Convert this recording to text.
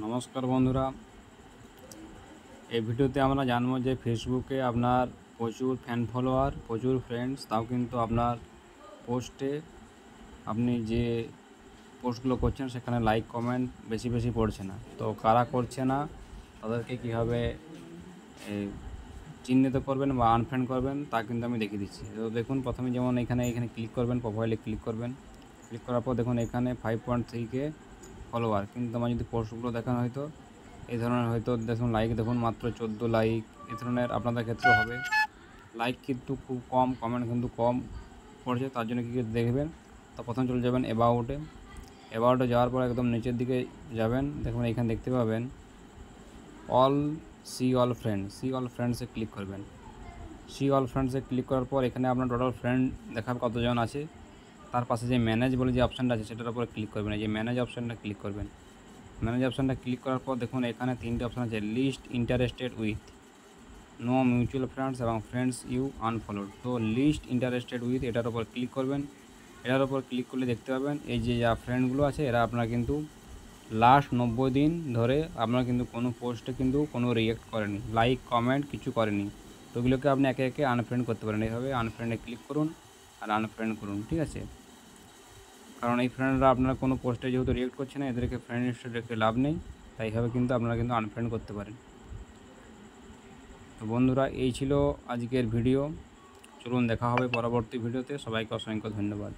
নমস্কার বন্ধুরা, এই ভিডিওতে আমরা জানবো যে ফেসবুকে আপনার প্রচুর ফ্যান ফলোয়ার, প্রচুর ফ্রেন্ডস, তাও কিন্তু আপনার পোস্টে আপনি যে পোস্টগুলো করছেন সেখানে লাইক কমেন্ট বেশি বেশি পড়ছে না। তো কারা করছে না তাদেরকে কীভাবে চিহ্নিত করবেন বা আনফ্রেন্ড করবেন তা কিন্তু আমি দেখিয়ে দিচ্ছি। তো দেখুন, প্রথমে যেমন এখানে ক্লিক করবেন, প্রোফাইলে ক্লিক করবেন। ক্লিক করার পর দেখুন এখানে 5.3K ফলোয়ার, কিন্তু আমার যদি পোস্টগুলো দেখানো হয়তো এই ধরনের হয়তো দেখুন লাইক দেখুন মাত্র 14 লাইক। এই ধরনের আপনাদের ক্ষেত্রেও হবে। লাইক কিন্তু খুব কম, কমেন্ট কিন্তু কম পড়ছে। তার জন্য কী দেখবেন, তো প্রথমে চলে যাবেন অ্যাবাউটে যাওয়ার পর একদম নিচের দিকে যাবেন। দেখুন এখানে দেখতে পাবেন সি অল ফ্রেন্ডসে ক্লিক করবেন। সি অল ফ্রেন্ডসে ক্লিক করার পর এখানে আপনার টোটাল ফ্রেন্ড দেখাবে কতজন আছে। তার পাশে যে ম্যানেজ বলে যে অপশানটা আছে সেটার উপরে ক্লিক করবেন। এই যে ম্যানেজ অপশানটা ক্লিক করবেন। ম্যানেজ অপশানটা ক্লিক করার পর দেখুন এখানে 3টে অপশান আছে, least interested with, no mutual friends এবং ফ্রেন্ডস ইউ আনফলোড। তো লিস্ট ইন্টারেস্টেড উইথ এটার উপর ক্লিক করবেন। এটার উপর ক্লিক করলে দেখতে পাবেন এই যে যা ফ্রেন্ডগুলো আছে এরা আপনার কিন্তু লাস্ট 90 দিন ধরে আপনার কিন্তু কোনো পোস্টে কিন্তু কোনো রিঅ্যাক্ট করেনি, লাইক কমেন্ট কিছু করেনি। তো ওগুলোকে আপনি একে একে আনফ্রেন্ড করতে পারেন। এইভাবে আনফ্রেন্ডে ক্লিক করুন আর আনফ্রেন্ড করুন, ঠিক আছে? কারণ এই ফ্রেন্ডরা আপনার কোনো পোস্টে যেহেতু রিঅ্যাক্ট করছে না, এদেরকে ফ্রেন্ড লিস্টে রেখে লাভ নেই। তাই এইভাবে কিন্তু আপনারা কিন্তু আনফ্রেন্ড করতে পারেন। তো বন্ধুরা, এই ছিল আজকের ভিডিও। চলুন দেখা হবে পরবর্তী ভিডিওতে। সবাইকে অসংখ্য ধন্যবাদ।